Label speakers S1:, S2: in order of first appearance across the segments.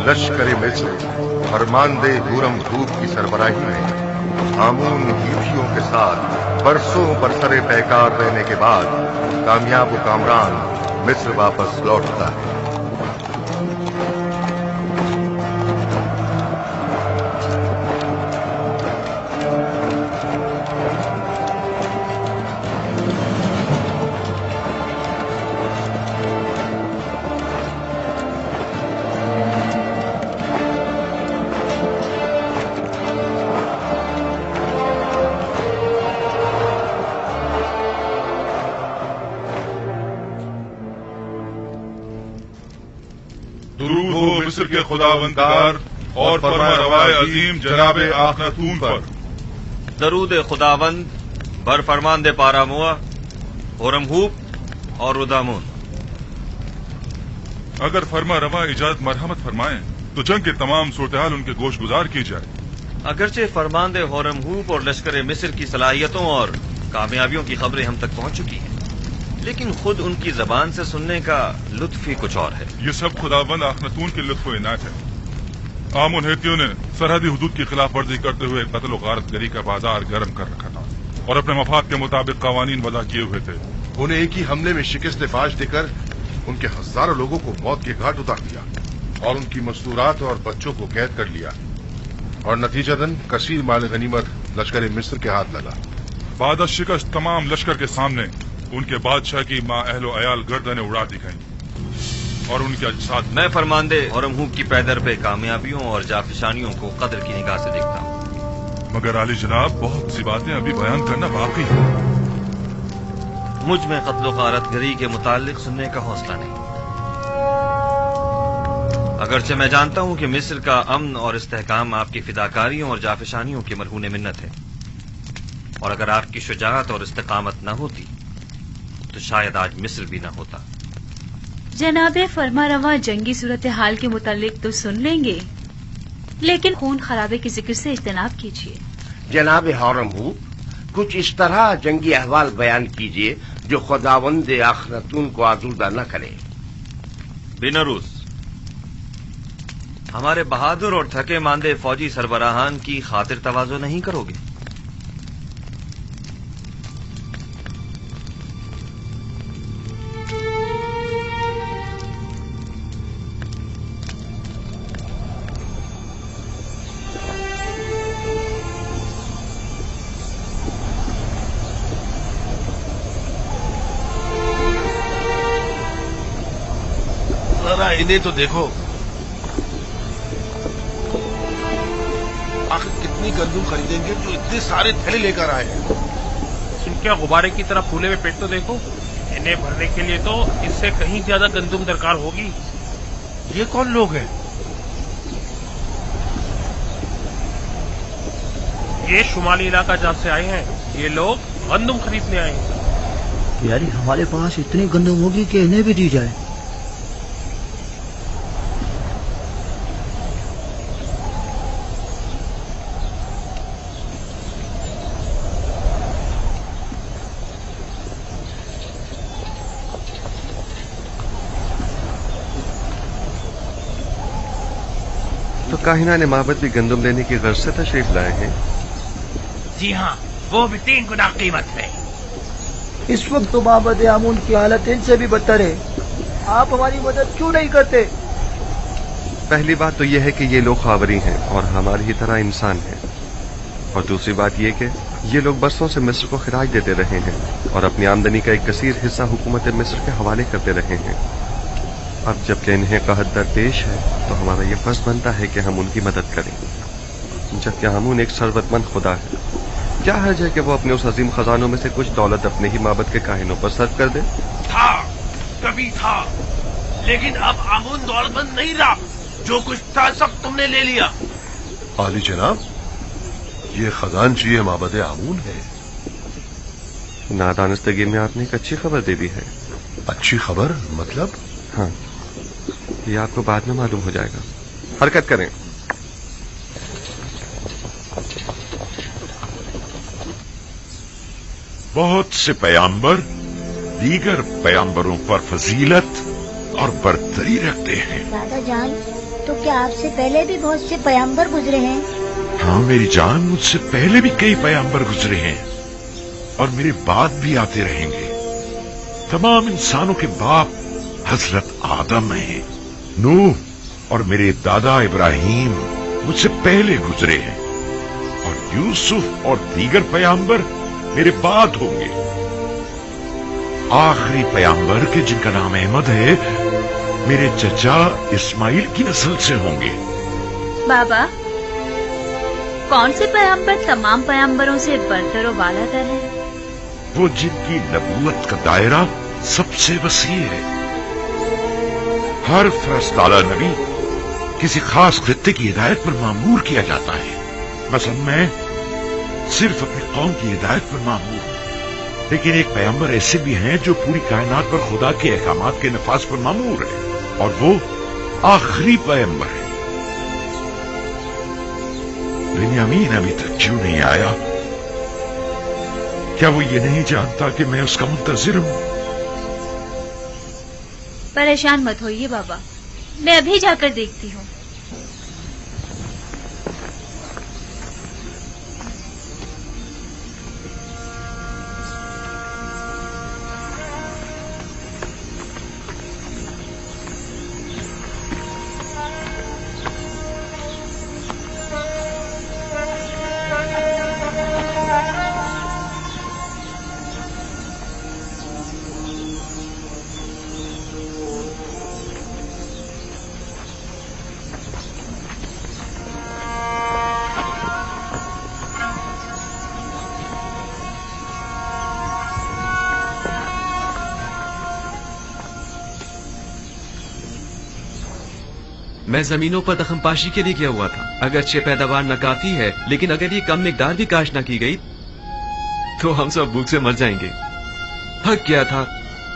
S1: लश्कर मिस्र फरमानदे हुरम धूप की सरबराही में आमून यूथियों के साथ बरसों बरसरे पैकार रहने के बाद कामयाब कामरान मिस्र वापस लौटता है।
S2: दुरूद हो मिस्र के खुदावंदगार और फरमारवाए अजीम जनाब आखनतून पर।
S3: दरूद खुदावंद बर फरमानदे पारामुआ होरमहूब और रुदामून।
S2: अगर फरमा रवा इजाजत मरहमत फरमाएं तो जंग के तमाम सूरत-ए-हाल उनके गोश गुजार की जाए।
S3: अगरचे फरमानदे होरमहूब और लश्कर मिस्र की सलाहियतों और कामयाबियों की खबरें हम तक पहुंच चुकी हैं, लेकिन खुद उनकी जबान से सुनने का लुत्फ ही कुछ और है।
S2: ये सब खुदाबंद आखनतून के लुत्फ इनायत है। आमुन हेतियों ने सरहदी हुदूद की खिलाफ वर्जी करते हुए कत्ल और गारत गरी का बाजार गर्म कर रखा था और अपने मफाद के मुताबिक कवानीन वज़ा किए हुए थे।
S1: उन्हें एक ही हमले में शिकस्त फाश देकर उनके हजारों लोगों को मौत के घाट उतार दिया और उनकी मस्तूरात और बच्चों को कैद कर लिया और नतीजतन कसीर माल गनीमत लश्कर मिस्र के हाथ लगा।
S2: बाद शिकस्त तमाम लश्कर के सामने उनके बादशाह की माँ अहलो अयाल गर्दनें उड़ा दी गईं और उनके अजसाद।
S3: मैं फरमानदे होरमहूब की पैदर पे कामयाबियों और जाफिशानियों को कदर की निगाह से देखता हूँ,
S2: मगर आली जनाब बहुत सी बातें अभी बयान करना बाकी है।
S3: मुझ में कत्ल गारत गरी के मुतालिक सुनने का हौसला नहीं। अगरचे मैं जानता हूँ कि मिस्र का अमन और इस्तेहकाम आपकी फिदाकारियों और जाफिशानियों की मरहून मिन्नत है, और अगर आपकी शुजाअत और इस्तेकामत न होती तो शायद आज मिस्र भी न होता।
S4: जनाबे फरमारवा जंगी सूरत हाल के मुतालिक तो सुन लेंगे, लेकिन खून खराबे के जिक्र से इज्तनाब कीजिए।
S5: जनाब होरमहूब, कुछ इस तरह जंगी अहवाल बयान कीजिए जो खुदावंद आखनतून को आजूदा न करे।
S3: बिनरूस, हमारे बहादुर और थके मांदे फौजी सरबराहान की खातिर तवाज़ो नहीं करोगे?
S6: जरा इन्हें तो देखो, आखिर कितनी गंदुम खरीदेंगे जो इतने सारे थैले लेकर आए हैं।
S7: इनके गुब्बारे की तरह फूले हुए पेट तो देखो। इन्हें भरने के लिए तो इससे कहीं ज्यादा गंदुम दरकार होगी।
S6: ये कौन लोग हैं?
S7: ये शुमाली इलाका जहाँ से आए हैं, ये लोग गंदुम खरीदने आए हैं।
S8: यानी हमारे पास इतनी गंदुम होगी कि इन्हें भी दी जाए।
S9: तो काहिना ने माबद भी गंदुम लेने की गर्ज से तशरीफ लाए हैं।
S10: जी हाँ, वो भी 3 गुना कीमत में।
S8: इस वक्त तो माबद आमून की हालत इनसे भी बदतर है। आप हमारी मदद क्यों नहीं करते?
S9: पहली बात तो यह है कि ये लोग खावरी हैं और हमारी ही तरह इंसान हैं, और दूसरी बात यह कि ये लोग बरसों से मिस्र को खराज देते रहे हैं और अपनी आमदनी का एक कसीर हिस्सा हुकूमत मिस्र के हवाले करते रहे हैं। अब जबकि इन्हें कहत दरपेश है तो हमारा ये फर्ज बनता है कि हम उनकी मदद करें, जबकि हामून एक सरवतमंद खुदा है। क्या हर्ज है कि वो अपने उस अजीम खजानों में से कुछ दौलत अपने ही माबद के काहिनों पर सर्व कर दे?
S10: था, कभी था, लेकिन अब आमून दौलतमंद नहीं रहा। जो कुछ था सब तुमने ले लिया।
S1: आली जनाब, ये खजानची माबद आमून है।
S9: नादानस्तगी में आपने एक अच्छी खबर दे दी है।
S1: अच्छी खबर मतलब?
S9: हाँ, ये आपको बाद में मालूम हो जाएगा। हरकत करें।
S11: बहुत से पैगंबर दीगर पैगंबरों पर फजीलत और बरतरी रखते हैं।
S12: दादा जान, तो क्या आपसे पहले भी बहुत से पैगंबर गुजरे हैं?
S11: हाँ मेरी जान, मुझसे पहले भी कई पैगंबर गुजरे हैं और मेरे बाद भी आते रहेंगे। तमाम इंसानों के बाप हजरत आदम हैं। नूह और मेरे दादा इब्राहिम मुझसे पहले गुजरे हैं और यूसुफ और दीगर पैगंबर मेरे बाद होंगे। आखिरी पैगंबर के जिनका नाम अहमद है, मेरे चचा इस्माइल की नस्ल से होंगे।
S4: बाबा, कौन से पैगंबर तमाम पैगंबरों से बरतर और वालातर है?
S11: वो जिनकी नबूवत का दायरा सबसे वसी है। हर फरस्ताला नबी किसी खास खित्ते की हिदायत पर मामूर किया जाता है। मसलन मैं सिर्फ अपनी कौम की हिदायत पर मामूर हूं, लेकिन एक पैगंबर ऐसे भी हैं जो पूरी कायनात पर खुदा के अहकामात के नफाज पर मामूर है, और वो आखिरी पैगंबर है। बिन्यामीन अभी तक क्यों नहीं आया? क्या वो ये नहीं जानता कि मैं उसका मुंतजिर हूं?
S4: परेशान मत होइए बाबा, मैं अभी जाकर देखती हूँ।
S13: मैं जमीनों पर दखमपाशी के लिए गया हुआ था। अगरचे पैदावार नाकाफी है, लेकिन अगर ये कम मिकदार भी काश न की गई तो हम सब भूख से मर जाएंगे। थक गया था,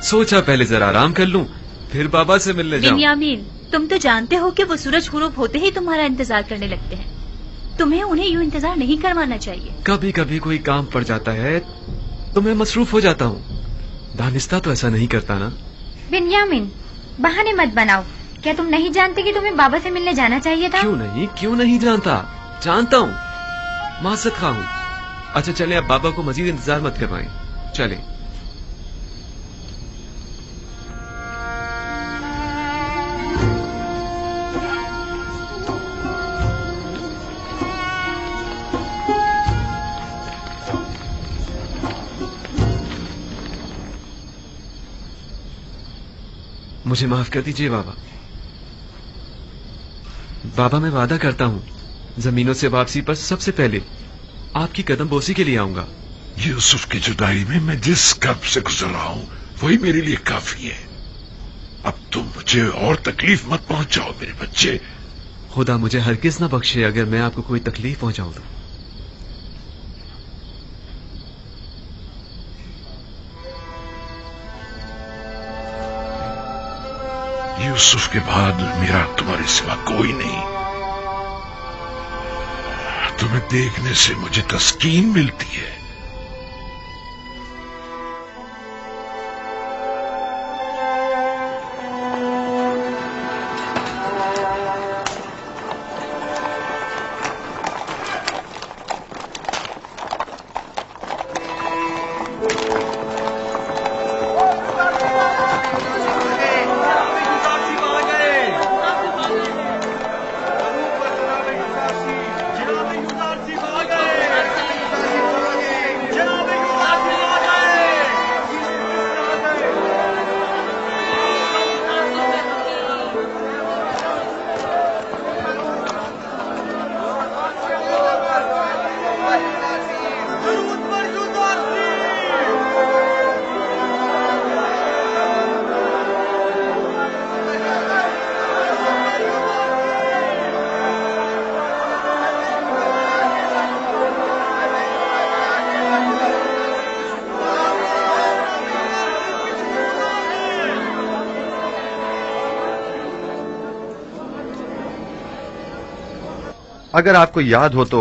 S13: सोचा पहले जरा आराम कर लूं, फिर बाबा से मिलने जाऊं।
S4: बिन्यामीन, तुम तो जानते हो कि वो सूरज गुरूब होते ही तुम्हारा इंतजार करने लगते हैं। तुम्हें उन्हें यूं इंतजार नहीं करवाना चाहिए।
S13: कभी कभी कोई काम पड़ जाता है तो मैं मसरूफ हो जाता हूँ। दानिस्ता तो ऐसा नहीं करता ना।
S12: बिन्यामीन, बहाने मत बनाओ। क्या तुम नहीं जानते कि तुम्हें बाबा से मिलने जाना चाहिए था?
S13: क्यों नहीं जानता? जानता हूँ, माजरत खा हूँ। अच्छा चले, अब बाबा को मजीद इंतजार मत करवाएं, चले। मुझे माफ कर दीजिए बाबा। बाबा, मैं वादा करता हूँ जमीनों से वापसी पर सबसे पहले आपकी कदम बोसी के लिए आऊंगा।
S11: यूसुफ की जुदाई में मैं जिस कर्ब से गुजर रहा हूँ वही मेरे लिए काफी है। अब तुम मुझे और तकलीफ मत पहुंचाओ मेरे बच्चे।
S13: खुदा मुझे हरगिज न बख्शे अगर मैं आपको कोई तकलीफ पहुंचाऊं तो।
S11: यूसुफ के बाद मेरा तुम्हारे सिवा कोई नहीं। तुम्हें देखने से मुझे तस्कीन मिलती है।
S9: अगर आपको याद हो तो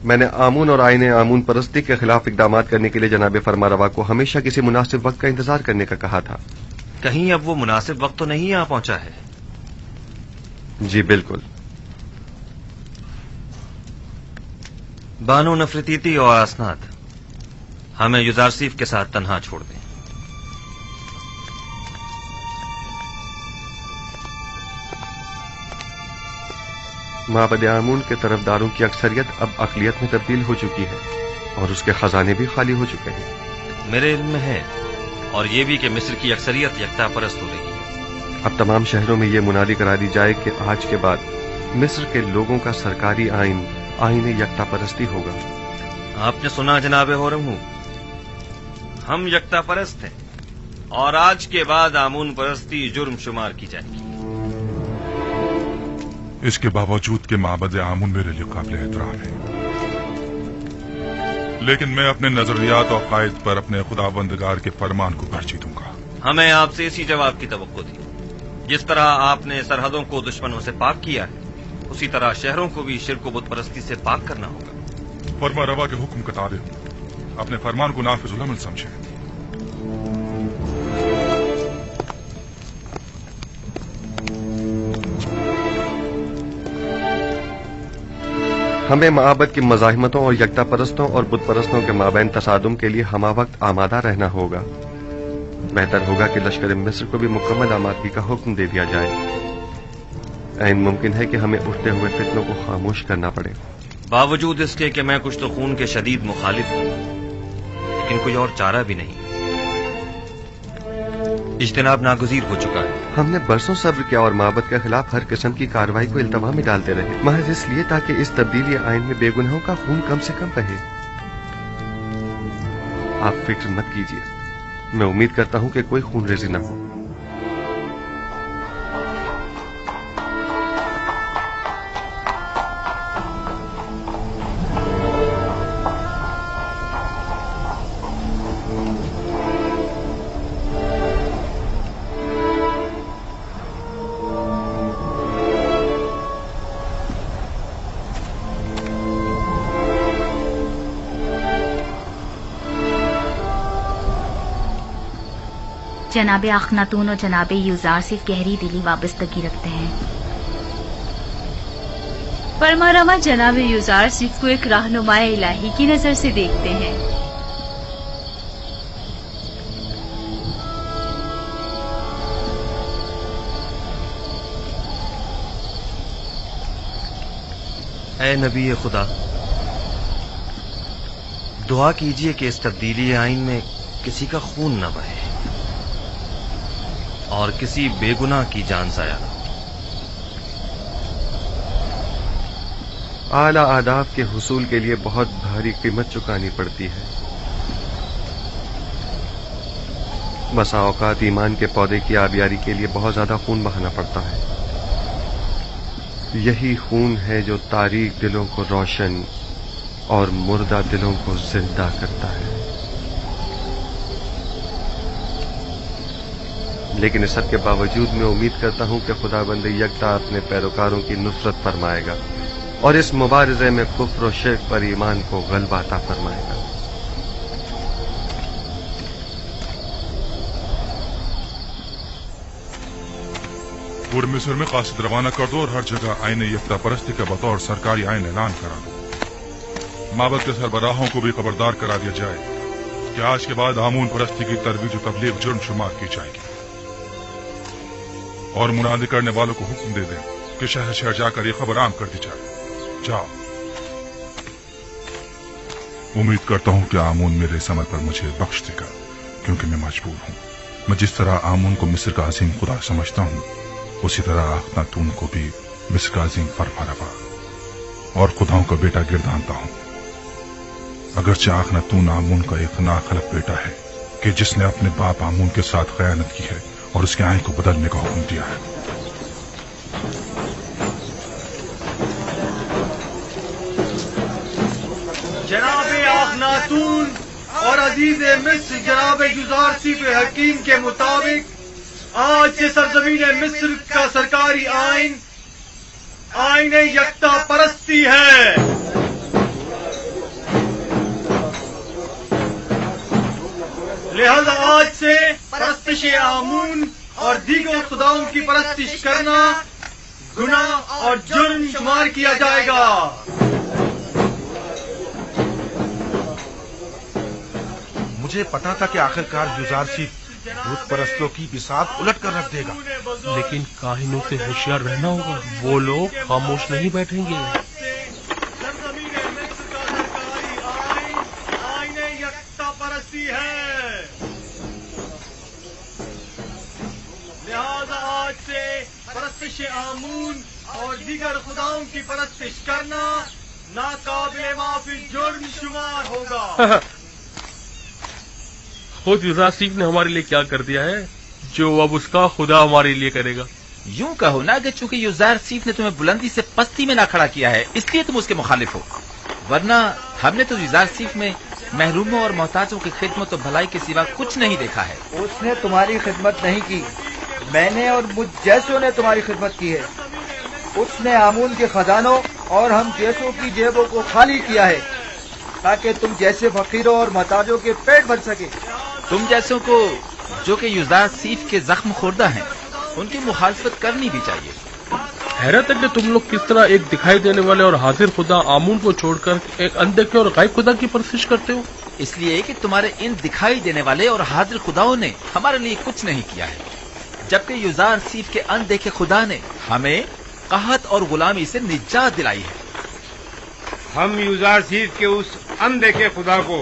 S9: मैंने आमून और आईने आमून परस्ती के खिलाफ इकदाम करने के लिए जनाब फरमारवा को हमेशा किसी मुनासिब वक्त का इंतजार करने का कहा था।
S3: कहीं अब वो मुनासिब वक्त तो नहीं आ पहुंचा है?
S9: जी बिल्कुल।
S3: बानो नफरतीती और असनाद हमें युजारसीफ के साथ तन्हा छोड़ दें।
S9: माबद आमून के तरफदारों की अक्सरियत अब अकलियत में तब्दील हो चुकी है और उसके खजाने भी खाली हो चुके हैं।
S3: मेरे इल्म में है और ये भी कि मिस्र की अक्सरियत यकता परस्त हो रही है।
S9: अब तमाम शहरों में ये मुनादी करा दी जाए कि आज के बाद मिस्र के लोगों का सरकारी आईन यकता परस्ती होगा।
S3: आपने सुना जनाब होरम, हम यकता परस्त हैं और आज के बाद आमून परस्ती जुर्म शुमार की जाएगी।
S2: इसके बावजूद कि माबद आमून मेरे लिए काबिल एहतराम है, लेकिन मैं अपने नजरियात और कायद पर अपने खुदाबंदगार के फरमान को तरजीह दूंगा।
S3: हमें आपसे इसी जवाब की तवक्को थी। जिस तरह आपने सरहदों को दुश्मनों से पाक किया है, उसी तरह शहरों को भी शिर्क व बुत परस्ती से पाक करना होगा।
S2: फरमा रवा के हुक्म के ताबिक अपने फरमान को नाफिजुल अमल समझे।
S9: हमें माबद की मज़ाहिमतों और यकता परस्तों और बुत परस्तों के माबैन तसादुम के लिए हमा वक्त आमादा रहना होगा। बेहतर होगा कि लश्कर मिस्र को भी मुकम्मल आमादगी का हुक्म दे दिया जाए। ऐन मुमकिन है कि हमें उठते हुए फितनों को खामोश करना पड़े।
S3: बावजूद इसके कि मैं कुछ तो खून के शदीद मुखालिफ हूं, लेकिन कोई और चारा भी नहीं। इज्तिनाब नागुज़ीर हो चुका है।
S9: हमने बरसों सब्र किया और माबद के खिलाफ हर किस्म की कार्रवाई को इल्तवा में डालते रहे, महज इसलिए ताकि इस तब्दीली आइन में बेगुनाहों का खून कम से कम बहे। आप फिक्र मत कीजिए, मैं उम्मीद करता हूं कि कोई खून रेजी न हो।
S12: जनाबे अखनातून और जनाबे यूजार सिर्फ गहरी दिली वाबस्तगी रखते हैं।
S4: फरमारवा जनाबे यूजार सिर्फ को एक रहनुमाए इलाही की नजर से देखते हैं।
S3: ऐ नबी खुदा, दुआ कीजिए कि इस तब्दीली आइन में किसी का खून न बहे और किसी बेगुनाह की जान जाया न।
S9: आला आदाब के हुसूल के लिए बहुत भारी कीमत चुकानी पड़ती है। बसा औकात ईमान के पौधे की आबियारी के लिए बहुत ज्यादा खून बहाना पड़ता है। यही खून है जो तारीक दिलों को रोशन और मुर्दा दिलों को जिंदा करता है। लेकिन इस सब के बावजूद मैं उम्मीद करता हूं कि खुदाबंद यकता अपने पैरोकारों की नुसरत फरमाएगा और इस मुबारजे में कुफ्र और शिर्क पर ईमान को गलबा अता फरमाएगा।
S2: पूरे मिस्र में कासिद रवाना कर दो और हर जगह आईन यकता परस्ती का बतौर सरकारी आईन ऐलान करा दो। माबद के सरबराहों को भी खबरदार करा दिया जाए कि आज के बाद आमून परस्ती की तरवीज और तबलीग जुर्म शुमार की जाएगी और मुनादी करने वालों को हुक्म दे दें कि शहर शहर जाकर ये खबर आम कर दी जाए। जाओ। उम्मीद करता हूं कि आमून मेरे इस अमल पर मुझे बख्श देगा, क्योंकि मैं मजबूर हूं। मैं जिस तरह आमून को मिस्र का अजीम खुदा समझता हूं, उसी तरह अखनातून को भी मिस्र का अजीम फरफरवा और खुदाओं का बेटा गिरदानता हूं। अगरचे अखनातून आमून का एक नाखलक बेटा है कि जिसने अपने बाप आमून के साथ खयानत की है और उसके आइन को बदलने का हुक्म दिया है।
S8: जनाबे अखनातून और अजीज मिस्र जनाब युजारसिफ हकीम के मुताबिक आज से सरजमीन मिस्र का सरकारी आईन यकता परस्ती है। लिहाजा आज से परस्तिश आमून और दीगर खुदाओं की परस्तिश करना गुनाह और जुर्म शुमार किया जाएगा।
S6: मुझे पता था कि आखिरकार युजार सिर्फ भूत परस्तों की बिसात उलट कर रख देगा,
S7: लेकिन काहिनों से होशियार रहना होगा, वो लोग खामोश नहीं बैठेंगे।
S8: परस्ती है, लिहाजा आज से परस्तिश आमून और दीगर खुदाओं की परस्तिश करना नाकाबिले माफी जुर्म शुमार होगा।
S7: खुद युजासीफ ने हमारे लिए क्या कर दिया है जो अब उसका खुदा हमारे लिए करेगा।
S14: यूं कहो ना कि चूंकि युजार सीफ ने तुम्हें बुलंदी से पस्ती में ना खड़ा किया है इसलिए तुम उसके मुखालिफ हो, वरना हमने तो युजार सीफ में महरूमों और मोहताजों की खिदमत और भलाई के सिवा कुछ नहीं देखा है।
S15: उसने तुम्हारी खिदमत नहीं की, मैंने और मुझ जैसों ने तुम्हारी खिदमत की है। उसने आमून के खजानों और हम जैसों की जेबों को खाली किया है ताकि तुम जैसे फकीरों और मोहताजों के पेट भर सके।
S14: तुम जैसों को जो कि युजार सीफ के जख्म खुर्दा हैं उनकी मुखालफत करनी भी चाहिए।
S7: हैरत है कि तुम लोग किस तरह एक दिखाई देने वाले और हाजिर खुदा आमून को छोड़कर एक अनदेखे और गायब खुदा की परस्तिश करते हो।
S14: इसलिए कि तुम्हारे इन दिखाई देने वाले और हाजिर खुदाओं ने हमारे लिए कुछ नहीं किया है, जबकि युजार सीफ के अनदेखे खुदा ने हमें कहत और गुलामी से निजात दिलाई है।
S16: हम युजार सीफ के उस अनदेखे खुदा को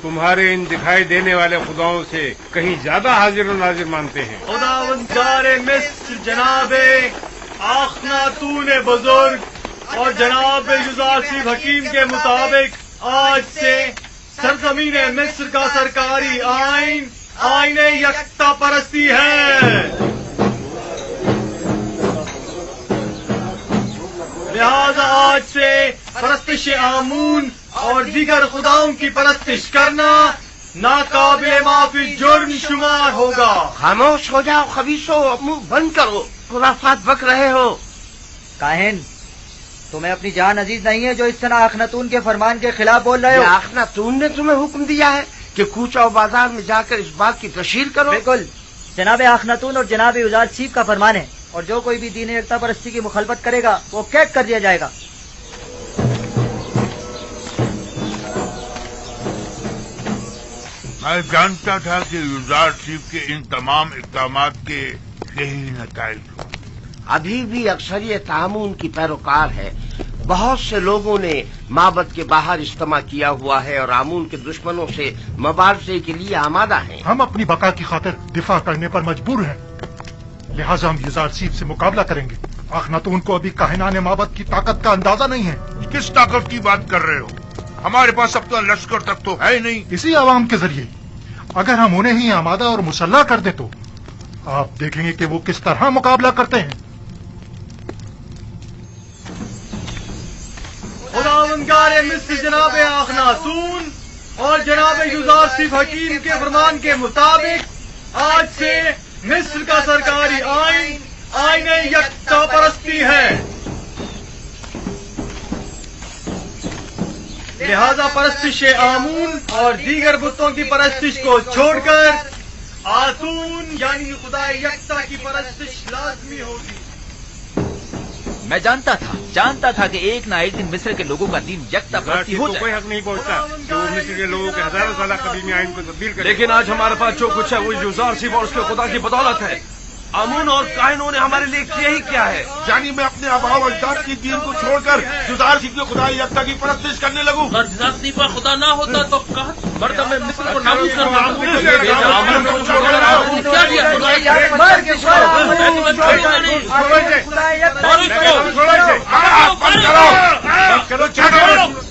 S16: तुम्हारे इन दिखाई देने वाले खुदाओं से कहीं ज्यादा हाजिर और नाजिर मानते हैं।
S8: खुदावंदारे मिस्र जनाबे आखनातून बुजुर्ग और जनाब युजार सीफ हकीम के मुताबिक आज से सरजमीन मिस्र का सरकारी आइन आईने यकता परस्ती है। लिहाजा आज से परस्तिश आमून और दीगर खुदाओं की परस्तिश करना नाकाबिले माफी जुर्म शुमार होगा।
S5: खामोश हो जाओ खबीसो, मुंह बंद करो, खुराफात बक रहे हो।
S15: काहिन, तुम्हें अपनी जान अजीज नहीं है जो इस तरह आखनातून के फरमान के खिलाफ बोल रहे हो?
S5: आखनातून ने तुम्हें हुक्म दिया है कि कूचा बाजार में जाकर इस बात की तशहीर करो।
S15: बिल्कुल, जनाब आखनातून और जनाब युजार सीफ का फरमान है, और जो कोई भी दीन एकता परस्ती की मुखालफत करेगा वो कैद कर दिया जाएगा।
S11: मैं जानता था कि युजार सीफ के इन तमाम इक़दामात के यही नताइज हों।
S5: अभी भी अक्सरियत आमून की पैरोकार है। बहुत से लोगों ने माबद के बाहर इज्तिमा किया हुआ है और आमून के दुश्मनों से मुबारजे के लिए आमादा हैं।
S17: हम अपनी बका की खातिर दिफा करने पर मजबूर हैं, लिहाजा हम युजार सीफ से मुकाबला करेंगे। आखनातून को अभी काहिनाने माबद की ताकत का अंदाजा नहीं है।
S11: किस ताकत की बात कर रहे हो? हमारे पास अब तो लश्कर तक तो है नहीं।
S17: इसी आवाम के जरिए अगर हम उन्हें ही आमादा और मुसल्ला कर दे तो आप देखेंगे कि वो किस तरह मुकाबला करते हैं।
S8: खुदावंदारे मिस्र जनाब आखनातून और जनाब युजार सीफ हकीम के फरमान के मुताबिक आज से मिस्र का सरकारी आइन आईने यकता परस्ती है। लिहाजा परस्तिश आमून और दीगर बुतों की परस्तिश को छोड़कर आतून यानी खुदा यकता की परस्तिश लाजमी होगी।
S14: मैं जानता था कि एक ना एक दिन मिस्र के लोगों का दीन यकता परस्ती हो जाए।
S16: कोई हक नहीं पहुंचता कि वो मिस्र के लोगों के हजारों साल कदीमी आइन को तब्दील करे।
S13: लेकिन आज हमारे पास जो कुछ है वो युजार सीफ और उसके खुदा की बदौलत है।
S10: आमून और काहिनों ने हमारे लिए किया ही क्या है?
S11: यानी मैं अपने आबाव अजदाद की दीन को छोड़कर युजार सीफ के खुदा यकता की परस्तिश करने लगूं।
S7: अगर युजार सीफ का खुदा ना होता तो मर्द में मिस्र को नाबूद कर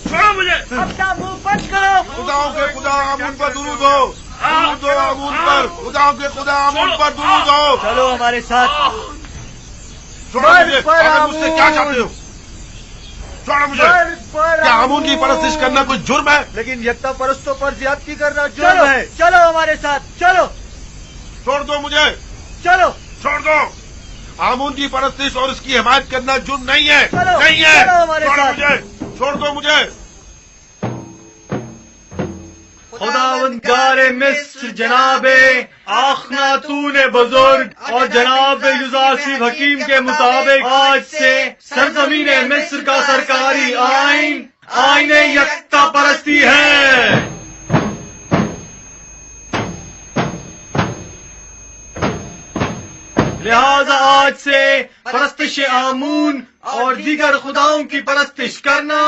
S10: छोड़ो मुझे।
S15: अपना मुंह बंद करो।
S11: खुदाओं के खुदा आमून पर दुरूद हो, दुरूद हो आमून पर। खुदाओं के खुदा आमून पर दुरूद हो।
S15: चलो हमारे साथ।
S11: छोड़ो मुझे। आखिर मुझसे क्या चाहते हो? छोड़ो मुझे। क्या आमून की परस्तिश करना कोई जुर्म है?
S15: लेकिन यकता परस्तों पर ज्यादती करना जुर्म है। चलो हमारे साथ, चलो।
S11: छोड़ दो मुझे।
S15: चलो
S11: छोड़ दो। आमून की परस्तिश और उसकी हिमायत करना जुर्म नहीं है। नहीं है।
S15: चलो हमारे साथ।
S11: छोड़ दो मुझे।
S8: खुदावंदगार मिस्र जनाब आखनातून बुजुर्ग और जनाब युजारसीफ हकीम के मुताबिक आज से सरजमीन मिस्र का सरकारी आइन आईन यकता परस्ती है। लिहाजा आज से परस्तिश आमून और दीगर खुदाओं की परस्तिश करना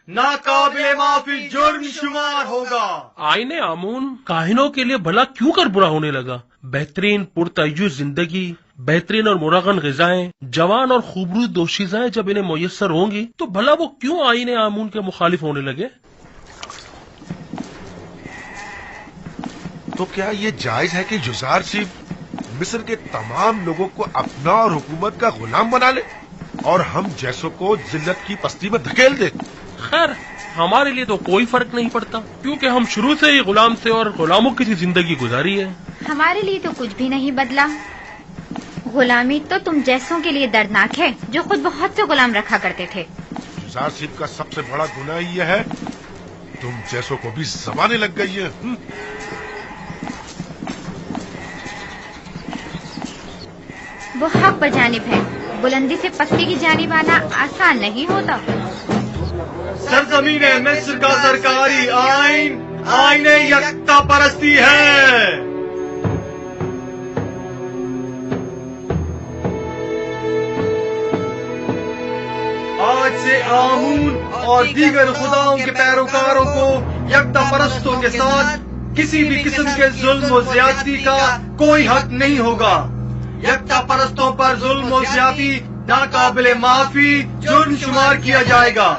S8: नाकाबिले माफी जुर्म शुमार होगा।
S7: आईने आमून काहिनों के लिए भला क्यों कर बुरा होने लगा? बेहतरीन पुरतय्युज जिंदगी, बेहतरीन और मुरागन ग़िज़ाएं, जवान और खूबसूरत दोशीज़ाएं जब इन्हें मुयस्सर होंगी तो भला वो क्यों आईने आमून के मुखालिफ होने लगे?
S6: तो क्या ये जायज है कि युज़ार सिर्फ मिस्र के तमाम लोगों को अपना और हुकूमत का गुलाम बना ले और हम जैसों को जिल्लत की पस्ती में धकेल दे?
S7: खैर, हमारे लिए तो कोई फर्क नहीं पड़ता क्योंकि हम शुरू से ही गुलाम थे और गुलामों की जिंदगी गुजारी है।
S12: हमारे लिए तो कुछ भी नहीं बदला। गुलामी तो तुम जैसों के लिए दर्दनाक है जो खुद बहुत से गुलाम रखा करते थे।
S6: युज़ार सिर्फ का सबसे बड़ा गुनाह ये है तुम जैसों को भी ज़बानें लग गई है।
S12: वो हक पर जानिब है, बुलंदी से पस्ती की जानिब आना आसान नहीं होता।
S8: सरजमीन मिस्र का सरकारी आइन आईन यकता परस्ती है। आज से आमून और दीगर खुदाओं के पैरोकारों को यकता परस्तों के साथ किसी भी किस्म के जुल्म और ज्यादती का कोई हक नहीं होगा। यकता परस्तों पर जुल्म और ज्यादती नाकाबिले माफी जुर्म शुमार किया जाएगा।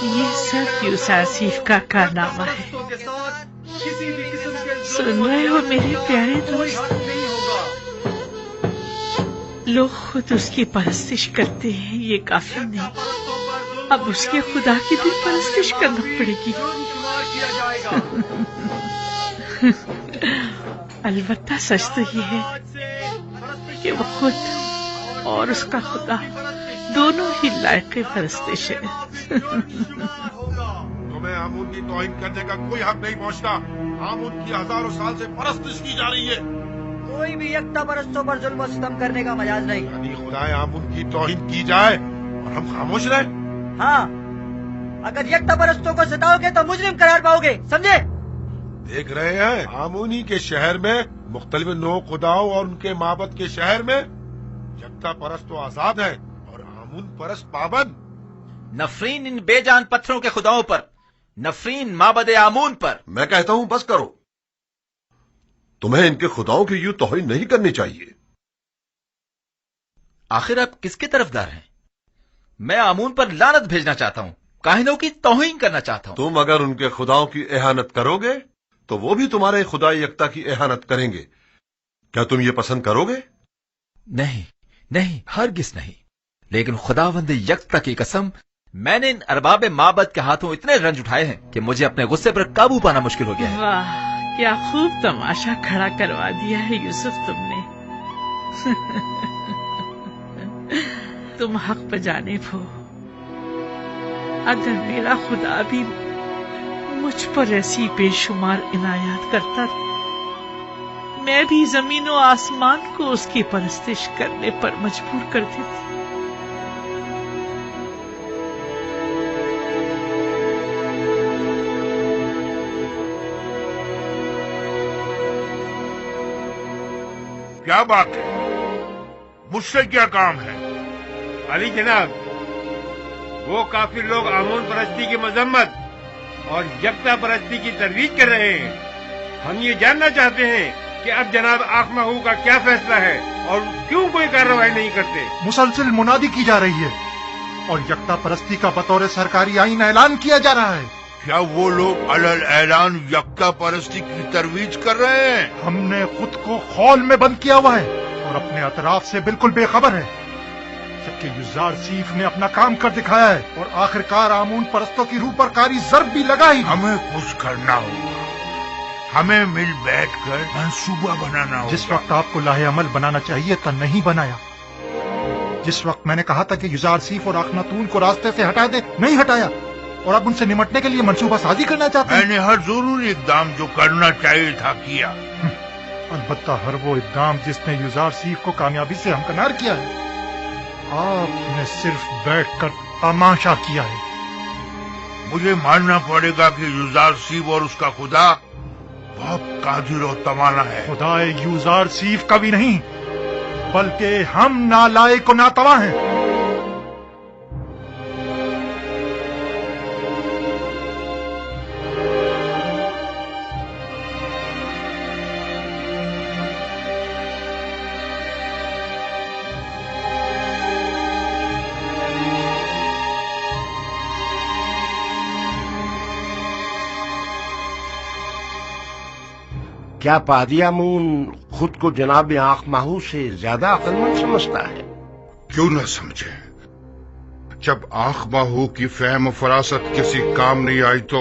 S18: ये सब यूसुफ का कारनामा है। सुन रहे हो मेरे प्यारे दोस्त? लोग खुद उसकी परस्तिश करते हैं, ये काफी नहीं, अब उसके खुदा की भी परस्तिश करना पड़ेगी। अलबत्ता सच तो ये है कि वो खुद और उसका खुदा दोनों ही लायक परस्तिश है।
S6: तुम्हें आमून की तौहीन करने का कोई हक नहीं पहुंचता। आमून की हजारों साल से परस्तिश की जा रही है।
S15: कोई भी यकता परस्तों पर जुल्म और सितम करने का मजाज नहीं।
S6: यानी खुदाए आमून की तौहीन की जाए और हम खामोश रहे?
S15: हाँ, अगर यकता परस्तों को सताओगे तो मुजरिम करार पाओगे, समझे?
S6: देख रहे हैं आमूनी के शहर में मुख्तलिफ नौ खुदाओं और उनके माबद के शहर में यकता परस्त तो आजाद है और आमून परस्त पाबंद।
S14: नफरीन इन बेजान पत्थरों के खुदाओं पर, नफरीन माबद आमून पर।
S19: मैं कहता हूं बस करो, तुम्हें इनके खुदाओं की यूं तौहीन नहीं करनी चाहिए।
S14: आखिर आप किसके तरफदार हैं? मैं आमून पर लानत भेजना चाहता हूं, काहिनों की तौहीन करना चाहता हूं।
S19: तुम अगर उनके खुदाओं की एहानत करोगे तो वो भी तुम्हारे खुदा यकता की एहानत करेंगे। क्या तुम ये पसंद करोगे?
S14: नहीं नहीं, हरगिज नहीं। लेकिन खुदावंद यकता की कसम, मैंने इन अरबाब माबद के हाथों इतने रंज उठाए हैं कि मुझे अपने गुस्से पर काबू पाना मुश्किल हो गया है।
S18: वाह, क्या खूब तमाशा खड़ा करवा दिया है यूसुफ तुमने। तुम हक पर जानिब हो। अगर मेरा खुदा भी मुझ पर ऐसी बेशुमार इनायत करता, मैं भी जमीन और आसमान को उसकी परस्तिश करने पर मजबूर कर देती।
S11: क्या बात है? मुझसे क्या काम है?
S16: अली जनाब, वो काफिर लोग आमून परस्ती की मजम्मत और यकता परस्ती की तरवीज कर रहे हैं। हम ये जानना चाहते हैं कि अब जनाब आखमाहू का क्या फैसला है और क्यों कोई कार्रवाई नहीं करते।
S17: मुसलसल मुनादी की जा रही है और यकता परस्ती का बतौर सरकारी आईन ऐलान किया जा रहा है।
S11: क्या वो लोग अलल ऐलान यकता परस्ती की तरवीज कर रहे हैं?
S17: हमने खुद को खौल में बंद किया हुआ है और अपने अतराफ से बिल्कुल बेखबर है, जबकि युज़ार सीफ ने अपना काम कर दिखाया है और आखिरकार आमून परस्तों की रूह पर कारी ज़र्ब भी लगाई।
S11: हमें कुछ करना होगा, हमें मिल बैठकर मंसूबा बनाना होगा।
S17: जिस वक्त आपको लाहे अमल बनाना चाहिए था नहीं बनाया, जिस वक्त मैंने कहा था कि युजारसीफ और अखनातून को रास्ते से हटा दे, नहीं हटाया, और अब उनसे निमटने के लिए मंसूबा साजी करना चाहते हैं।
S11: मैंने हर जरूरी इकदाम जो करना चाहिए था किया।
S17: अलबत्ता हर वो इकदाम जिसने युजारसीफ को कामयाबी से हमकनार किया है, आपने सिर्फ बैठकर तमाशा किया है।
S11: मुझे मानना पड़ेगा कि युजारसीफ और उसका खुदा बहुत कादिर और तवाना है।
S17: खुदाए युजारसीफ का भी नहीं, बल्कि हम नालायक और नातवा हैं।
S5: क्या पादी आमून खुद को जनाब आंख माहू से ज्यादा अक्लमंद समझता है?
S19: क्यों न समझे? जब आंख माहू की फहम और फरासत किसी काम नहीं आई तो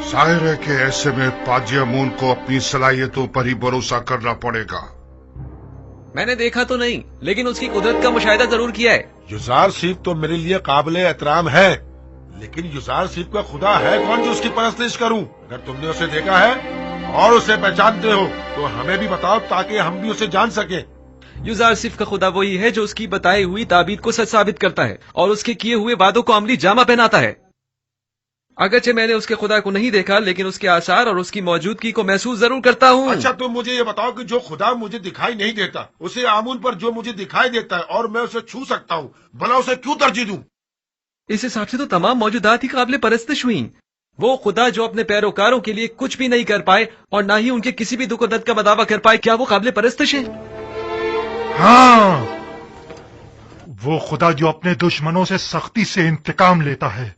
S19: जाहिर है कि ऐसे में पादी आमून को अपनी सलाहियतों पर ही भरोसा करना पड़ेगा।
S13: मैंने देखा तो नहीं, लेकिन उसकी कुदरत का मुशाहिदा जरूर किया है।
S6: युजारसीफ तो मेरे लिए काबिल एहतराम है, लेकिन युजारसीफ का खुदा है कौन जो उसकी परस्तिश करूं? अगर तुमने उसे देखा है और उसे पहचानते हो तो हमें भी बताओ ताकि हम भी उसे जान सके।
S13: युजारसीफ का खुदा वही है जो उसकी बताई हुई ताबीद को सच साबित करता है और उसके किए हुए वादों को अमली जामा पहनाता है। अगरचे मैंने उसके खुदा को नहीं देखा, लेकिन उसके आसार और उसकी मौजूदगी को महसूस जरूर करता हूँ।
S6: अच्छा, तुम मुझे ये बताओ कि जो खुदा मुझे दिखाई नहीं देता, उसे आमून पर जो मुझे दिखाई देता है और मैं उसे छू सकता हूँ, भला उसे क्यों तरजीह दूं?
S13: इस हिसाब से तो तमाम मौजूदात ही काबिल परस्तिश हुई। वो खुदा जो अपने पैरोकारों के लिए कुछ भी नहीं कर पाए और ना ही उनके किसी भी दुख दर्द का बदावा कर पाए, क्या वो काबिल परस्तिश है?
S17: हाँ, वो खुदा जो अपने दुश्मनों से सख्ती से इंतकाम लेता है,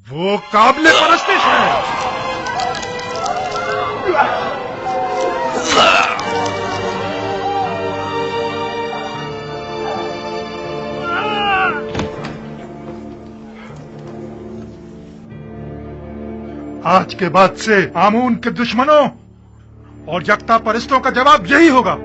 S17: वो काबिल परस्तिश है। आज के बाद से आमून के दुश्मनों और यकता परस्तों का जवाब यही होगा।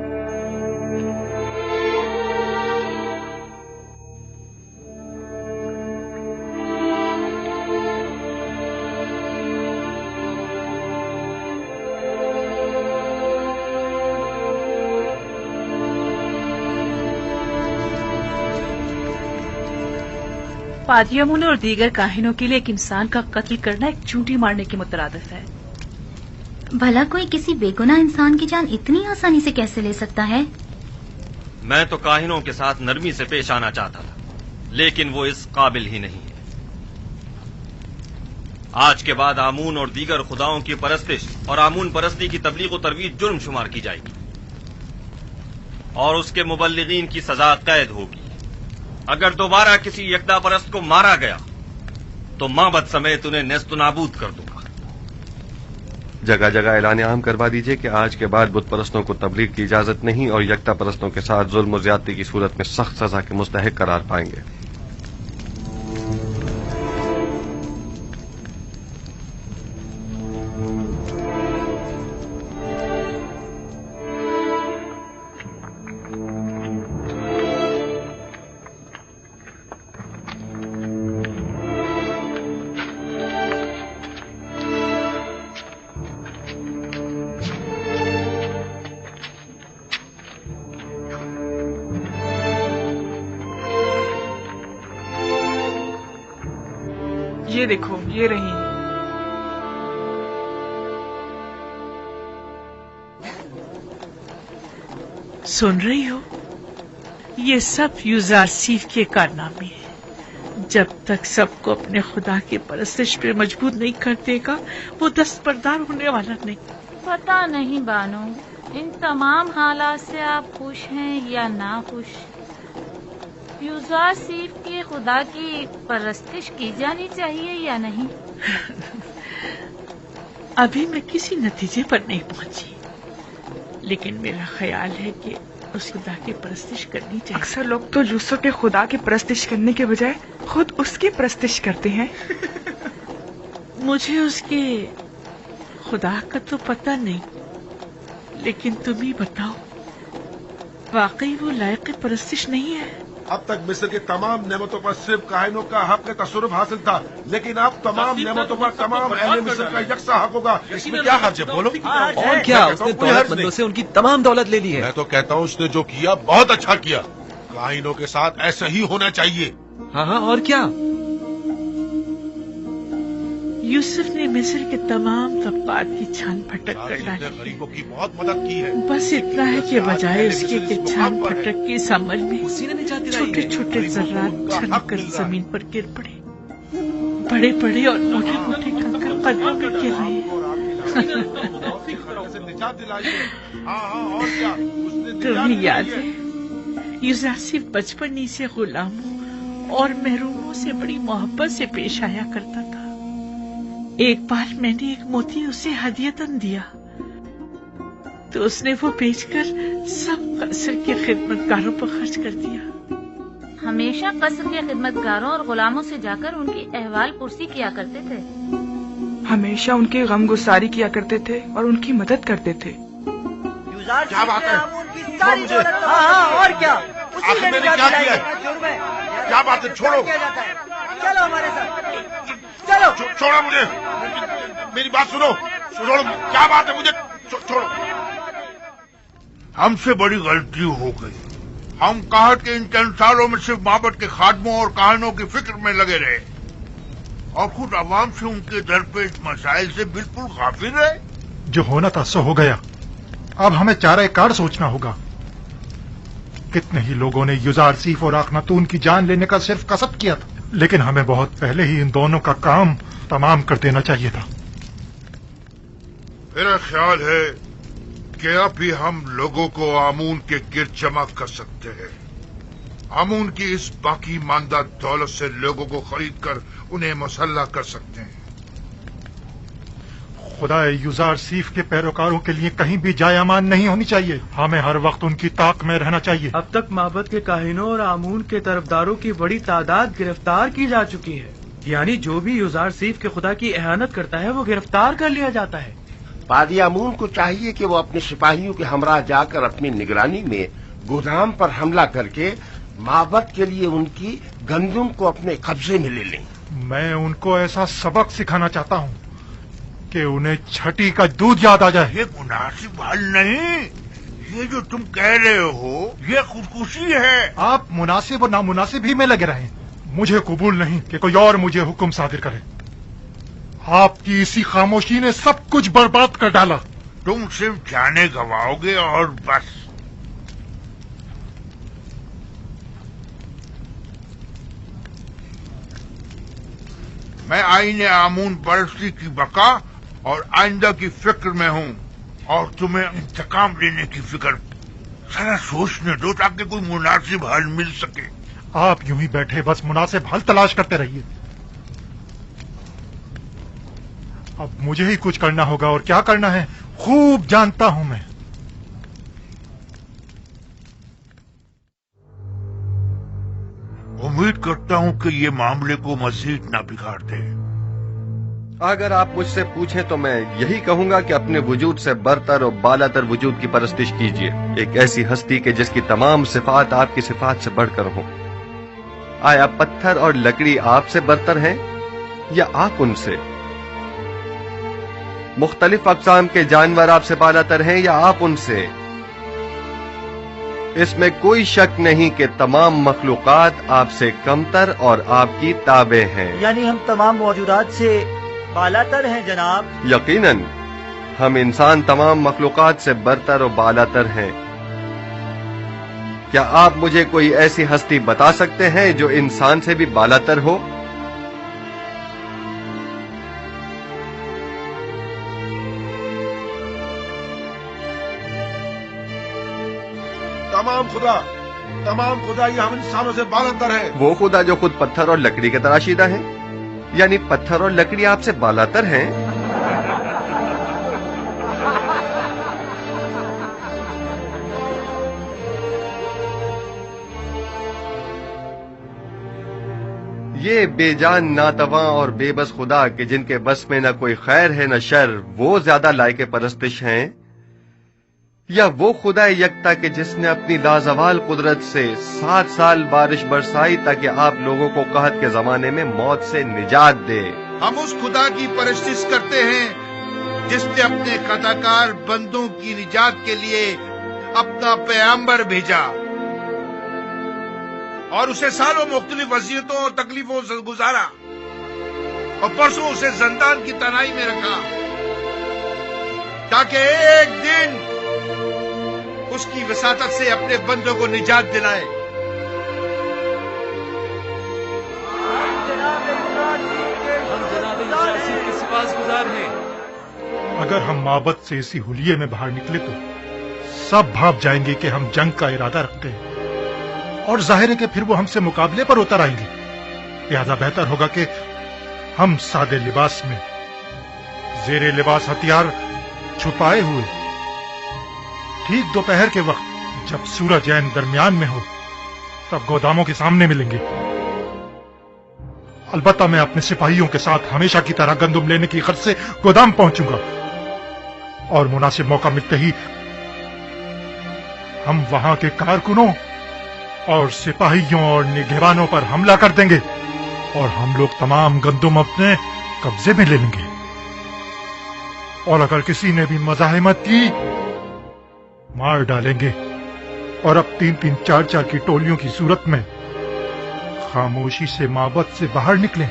S4: पादी आमून और दीगर काहिनों के लिए एक इंसान का कत्ल करना एक चूंटी मारने के मुतरादिफ है।
S12: भला कोई किसी बेगुनाह इंसान की जान इतनी आसानी से कैसे ले सकता है?
S3: मैं तो काहिनों के साथ नरमी से पेश आना चाहता था, लेकिन वो इस काबिल ही नहीं है। आज के बाद आमून और दीगर खुदाओं की परस्तिश और आमून परस्ती की तबलीग और तरवीज जुर्म शुमार की जाएगी और उसके मुबल्लिगीन की सजा कैद होगी। अगर दोबारा किसी यकता परस्त को मारा गया तो माबद समेत उन्हें नेस्त नाबूद कर दूंगा।
S9: जगह जगह ऐलान आम करवा दीजिए कि आज के बाद बुत परस्तों को तबलीग की इजाजत नहीं और यकता परस्तों के साथ जुल्म और ज्यादती की सूरत में सख्त सजा के मुस्तहिक करार पाएंगे।
S18: ये देखो, ये रही। सुन रही हो? ये सब युजारसीफ के कारनामे हैं। जब तक सबको अपने खुदा के परस्तिश पे मजबूर नहीं कर देगा, वो दस्तबरदार होने वाला नहीं।
S4: पता नहीं बानो, इन तमाम हालात से आप खुश हैं या ना खुश? युजारसीफ के खुदा की परस्तिश की जानी चाहिए या नहीं?
S18: अभी मैं किसी नतीजे पर नहीं पहुंची, लेकिन मेरा ख्याल है कि उस खुदा की परस्तिश करनी चाहिए।
S20: अक्सर लोग तो यूसुफ के खुदा की परस्तिश करने के बजाय खुद उसकी परस्तिश करते हैं।
S18: मुझे उसके खुदा का तो पता नहीं, लेकिन तुम ही बताओ, वाकई वो लायक परस्तिश नहीं है?
S6: अब तक मिस्र की तमाम नेमतों पर सिर्फ काहिनों का हक तसरुफ हासिल था, लेकिन अब तमाम नेमतों पर तमाम अहले मिस्र का यकसा हक होगा। इसमें क्या हर्ज है, बोलो?
S13: और क्या, उसने दौलतमंदों से उनकी तमाम दौलत ले ली है।
S6: मैं तो कहता हूँ उसने जो किया बहुत अच्छा किया। काहिनों के साथ ऐसा ही होना चाहिए।
S13: हाँ हाँ, और क्या?
S18: यूसुफ ने मिस्र के तमाम तबकात की छान फटक कर डाली।
S6: गरीबों की बहुत मदद की है।
S18: बस इतना है कि बजाय उसके कि छान फटक के इस अमल में छोटे छोटे जर्रात छनकर जमीन पर गिर पड़े। बड़े बड़े और मोटे मोटे कंकर कदमों में गिर रहे तुम्हें याद है, यूसुफ बचपन ही से गुलामों और महरूमों से बड़ी मोहब्बत से पेश आया करता था। एक बार मैंने एक मोती उसे हदियतन दिया तो उसने वो बेचकर सब कसर के खिदमतगारों पर खर्च कर दिया।
S4: हमेशा कसर के खिदमतगारों और गुलामों से जाकर उनकी अहवाल पुरसी किया करते थे।
S20: हमेशा उनके गम गुसारी किया करते थे और उनकी मदद करते थे।
S6: क्या बात है?
S15: हाँ, और क्या?
S6: आखिर मैंने क्या किया है? क्या बात है? छोड़ो,
S15: चलो हमारे साथ, चलो।
S6: छोड़ो मुझे, मेरी बात सुनो। छोड़ो, क्या बात है? मुझे छोड़ो।
S19: हमसे बड़ी गलती हो गई। हम कहत के इन चंद सालों में सिर्फ माबद के खादमों और काहिनों की फिक्र में लगे रहे और खुद अवाम से उनके दरपेश मसाइल से बिल्कुल गाफिल रहे।
S17: जो होना था सो हो गया। अब हमें चारा कार सोचना होगा। कितने ही लोगों ने युजारसीफ और आखनातून की जान लेने का सिर्फ कसद किया था, लेकिन हमें बहुत पहले ही इन दोनों का काम तमाम कर देना चाहिए था।
S19: मेरा ख्याल है कि अब भी हम लोगों को आमून के गिर्द जमा कर सकते हैं। आमून की इस बाकी मानदा दौलत से लोगों को खरीद कर उन्हें मुसल्लह कर सकते हैं।
S17: खुदा युजारसीफ के पैरोकारों के लिए कहीं भी जाय अमान नहीं होनी चाहिए। हमें हर वक्त उनकी ताक में रहना चाहिए।
S8: अब तक माबद के काहिनों और आमून के तरफदारों की बड़ी तादाद गिरफ्तार की जा चुकी है। यानी जो भी युजारसीफ के खुदा की एहानत करता है वो गिरफ्तार कर लिया जाता है।
S5: पादी आमून को चाहिए कि वो अपने सिपाहियों के हमरा जाकर अपनी निगरानी में गोदाम पर हमला करके माबद के लिए उनकी गंदुम को अपने कब्जे में ले लें।
S17: मैं उनको ऐसा सबक सिखाना चाहता हूँ कि उन्हें छठी का दूध याद आ जाए।
S19: ये मुनासिब हल नहीं। ये जो तुम कह रहे हो ये खुदकुशी है।
S17: आप मुनासिब और नामुनासिब ही में लगे रहें। मुझे कबूल नहीं कि कोई और मुझे हुक्म सादिर करे। आपकी इसी खामोशी ने सब कुछ बर्बाद कर डाला।
S19: तुम सिर्फ जाने गवाओगे और बस। मैं आईने आमून परस्ती की बका और आइंदा की फिक्र में हूँ और तुम्हें इंतकाम लेने की फिक्र। सारा सोचने दो ताकि कोई मुनासिब हल मिल सके।
S17: आप यूं ही बैठे बस मुनासिब हल तलाश करते रहिए। अब मुझे ही कुछ करना होगा और क्या करना है खूब जानता हूं मैं।
S19: उम्मीद करता हूँ कि ये मामले को मजीद न बिगाड़ दे।
S9: अगर आप मुझसे पूछें तो मैं यही कहूंगा कि अपने वजूद से बरतर और बालातर वजूद की परस्तिश कीजिए। एक ऐसी हस्ती के जिसकी तमाम सिफात आपकी सिफात से बढ़कर हो। आया पत्थर और लकड़ी आपसे बरतर हैं या आप उनसे? मुख्तलिफ अक़साम के जानवर आपसे बालातर हैं या आप उनसे? इसमें कोई शक नहीं कि तमाम मखलूकात आपसे कमतर और आपकी ताबे हैं।
S15: यानी हम तमाम मौजूदात से बालातर हैं जनाब।
S9: यकीनन हम इंसान तमाम मखलूकात से बरतर और बालातर हैं। क्या आप मुझे कोई ऐसी हस्ती बता सकते हैं जो इंसान से भी बालातर हो?
S6: तमाम खुदा ये हम इंसानों से बालातर है।
S9: वो खुदा जो खुद पत्थर और लकड़ी के तराशीदा है, यानी पत्थर और लकड़ी आपसे बालातर हैं। ये बेजान नातवा और बेबस खुदा के जिनके बस में न कोई खैर है न शर, वो ज्यादा लायक परस्तिश हैं یا وہ خدا یکتا کہ جس نے اپنی لازوال قدرت سے 7 سال بارش برسائی تاکہ آپ لوگوں کو قحط کے زمانے میں موت سے نجات دے؟
S11: ہم اس خدا کی پرستش کرتے ہیں جس نے اپنے خطاکار بندوں کی نجات کے لیے اپنا پیغمبر بھیجا اور اسے سالوں مختلف اذیتوں اور تکلیفوں سے گزارا اور پرسوں اسے زندان کی تنہائی میں رکھا تاکہ ایک دن اس کی وساطت سے اپنے بندوں کو نجات دلائے۔
S17: اگر ہم معبد سے اسی حلیے میں باہر نکلے تو سب بھاپ جائیں گے کہ ہم جنگ کا ارادہ رکھتے ہیں، اور ظاہر ہے کہ پھر وہ ہم سے مقابلے پر اتر آئیں گے۔ لہذا بہتر ہوگا کہ ہم سادے لباس میں، زیر لباس ہتھیار چھپائے ہوئے، ٹھیک دوپہر کے وقت جب سورج عین درمیان میں ہو تب گوداموں کے سامنے ملیں گے۔ البتہ میں اپنے سپاہیوں کے ساتھ ہمیشہ کی طرح گندم لینے کی غرض سے گودام پہنچوں گا، اور مناسب موقع ملتے ہی ہم وہاں کے کارکنوں اور سپاہیوں اور نگہبانوں پر حملہ کر دیں گے، اور ہم لوگ تمام گندم اپنے قبضے میں لے لیں گے۔ اور اگر کسی نے بھی مزاحمت کی مار ڈالیں گے، اور اب 3-3 4-4 کی ٹولیوں کی صورت میں خاموشی سے معبد سے باہر نکلیں،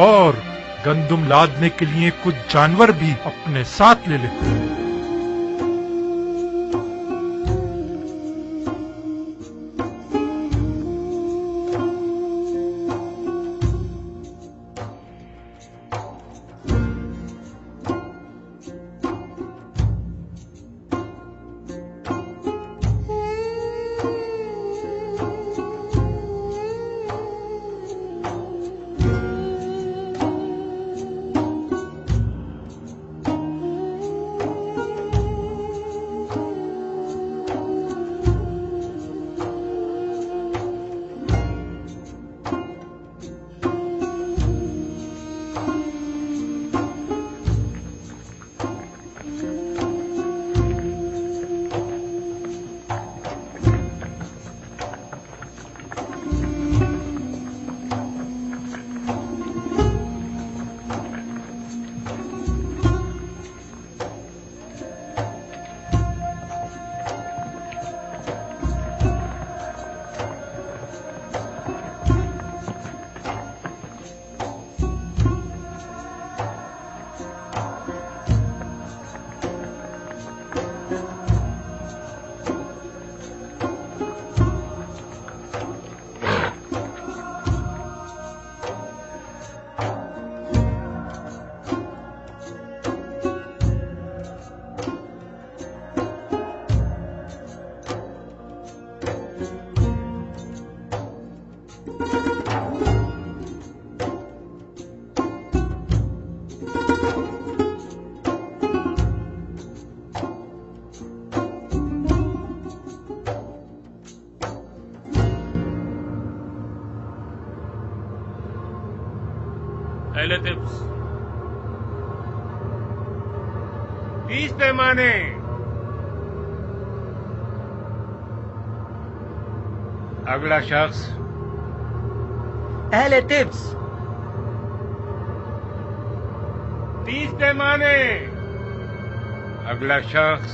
S17: اور گندم لادنے کے لیے کچھ جانور بھی اپنے ساتھ لے لیں۔
S16: اہل طبس 30 پیمانے، اگلا شخص۔
S15: اہل طبس
S16: 30 پیمانے، اگلا شخص۔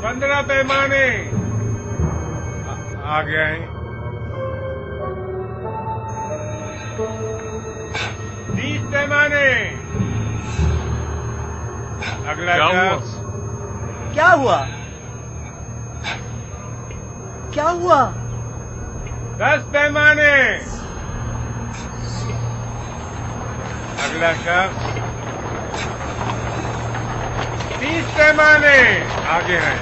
S16: 15 پیمانے، آگے آئیں۔ 30 پیمانے، اگلا شخص۔
S15: کیا ہوا؟ کیا ہوا؟
S16: 10 پیمانے، اگلا شخص۔ 30 پیمانے، آگے ہیں۔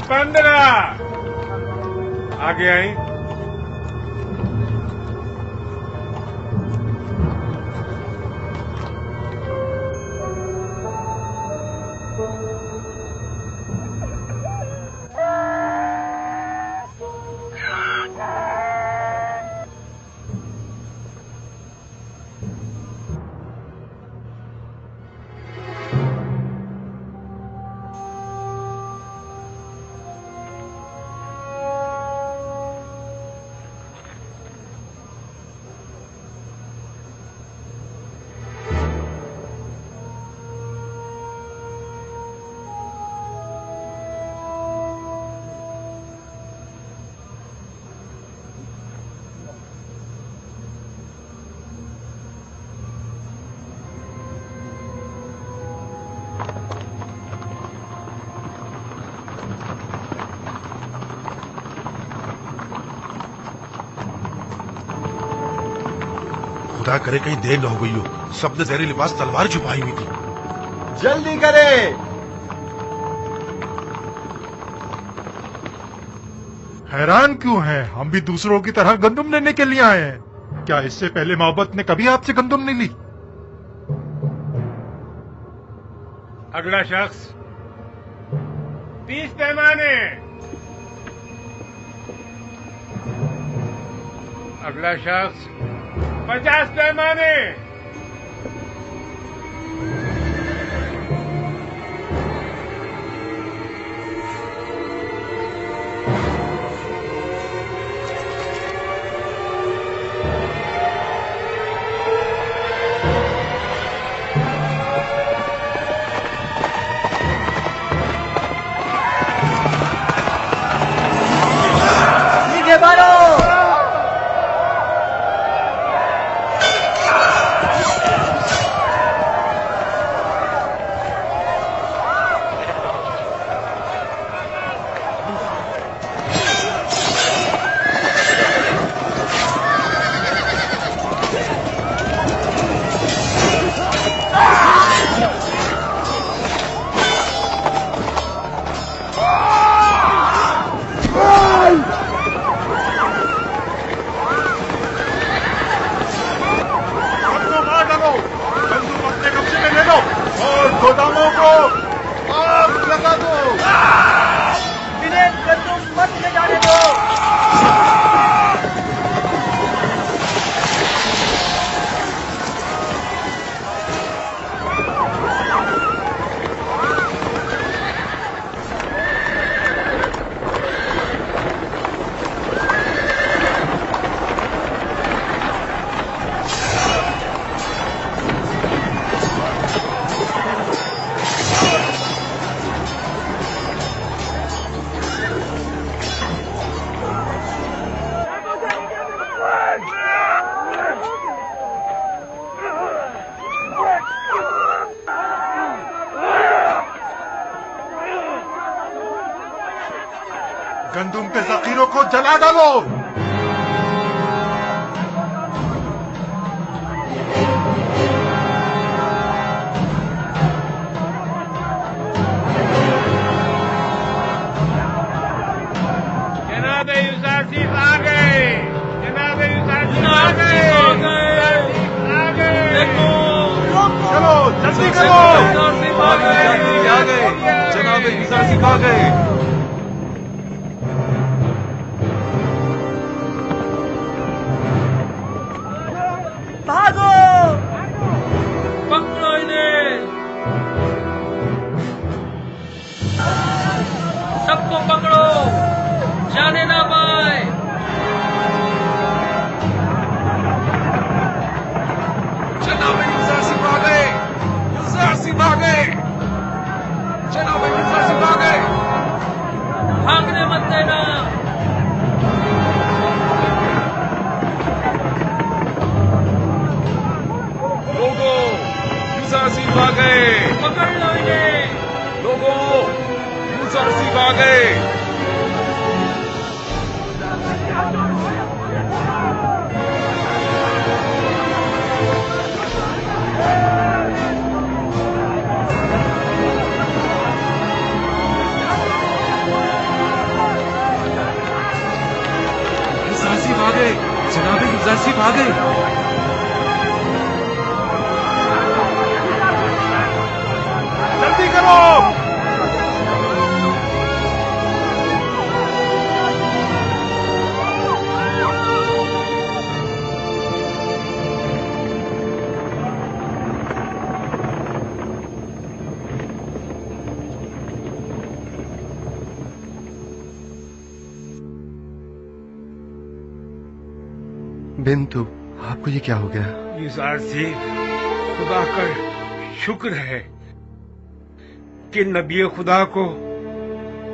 S16: 15، آگے آئیں۔
S6: खुदा करे कहीं देर न हो गई हो। सबने जहरी लिबास तलवार छुपाई हुई थी।
S15: जल्दी करे।
S17: हैरान क्यों हैं? हम भी दूसरों की तरह गंदुम लेने के लिए आए हैं। क्या इससे पहले मोहब्बत ने कभी आपसे गंदुम नहीं ली?
S16: अगला शख्स 30 पैमाने। अगला शख्स 50 पैमाने।
S17: गंदुम के जखीरों को जला डालो।
S16: जनाब यूसुफ आ गए। जनाब यूसुफ आ गए। आ गए।
S17: चलो जल्दी करो।
S13: आ गए। जनाब यूसुफ आ गए।
S15: भागो।
S7: पकड़ो इन्हें। सबको पकड़ो, जाने ना पाए।
S13: जनाब यूसुफ आ गए। यूसुफ आ गए। जनाब यूसुफ आ गए।
S7: भागने मत देना।
S13: लोगों, यूसुफ आ गए।
S7: पकड़ लो इन्हें।
S13: लोगों, यूसुफ आ गए। यूसुफ आ गए। जनाब यूसुफ आ गए।
S17: जल्दी करो।
S9: बिंतु, आपको ये क्या हो गया?
S16: यूसुफ, खुदा का शुक्र है कि नबी खुदा को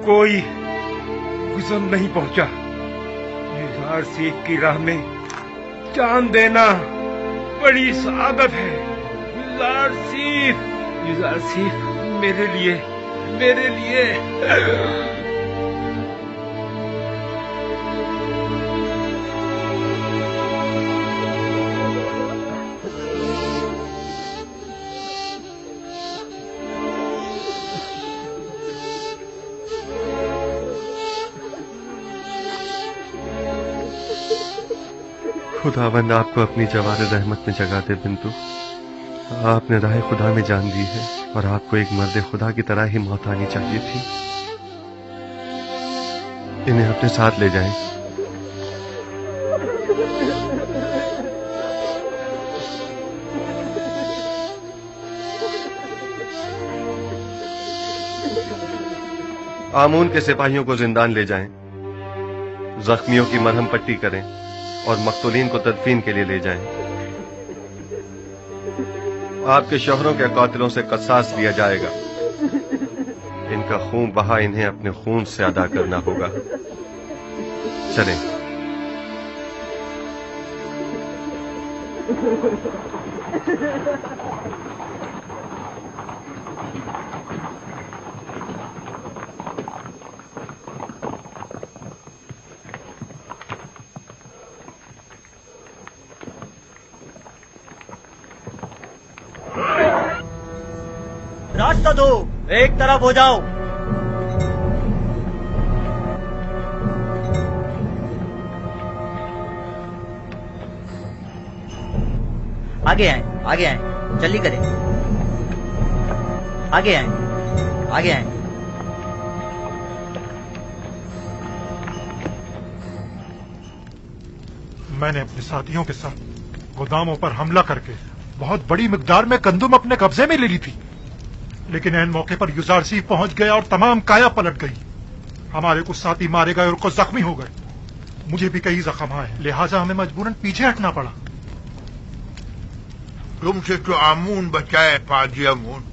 S16: कोई गुज़र नहीं पहुंचा। यूसुफ की राह में जान देना बड़ी सआदत है। यूसुफ मेरे लिए
S9: खुदावंद आपको अपनी जवार रहमत में जगा दे बिंतु। आपने राह खुदा में जान दी है और आपको एक मर्द खुदा की तरह ही मौत आनी चाहिए थी। इन्हें अपने साथ ले जाएं। आमून के सिपाहियों को जिंदान ले जाएं, जख्मियों की मरहम पट्टी करें और मकतूलीन को तदफीन के लिए ले जाएं। आपके शोहरों के कातिलों से कसास लिया जाएगा। इनका खून बहा इन्हें अपने खून से अदा करना होगा। चलें।
S21: रास्ता दो, एक तरफ हो जाओ। आगे आए, आगे आए, जल्दी करें। आगे आए, आगे आए।
S17: मैंने अपने साथियों के साथ गोदामों पर हमला करके बहुत बड़ी मिकदार में गंदुम अपने कब्जे में ले ली थी, लेकिन ऐन मौके पर युजारसीफ पहुंच गया और तमाम काया पलट गई। हमारे कुछ साथी मारे गए और कुछ जख्मी हो गए। मुझे भी कई जख्म आए, लिहाजा हमें मजबूरन पीछे हटना पड़ा।
S11: तुमसे तो आमून बचाए पाजी आमून।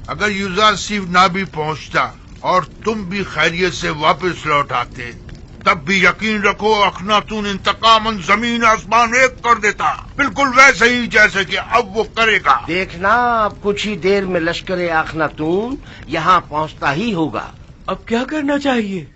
S11: अगर युजारसीफ ना भी पहुंचता और तुम भी खैरियत से वापस लौट आते, तब भी यकीन रखो अखनातून इंतकामन जमीन आसमान एक कर देता, बिल्कुल वैसे ही जैसे कि अब वो करेगा।
S5: देखना, अब कुछ ही देर में लश्कर अखनातून यहाँ पहुँचता ही होगा।
S10: अब क्या करना चाहिए?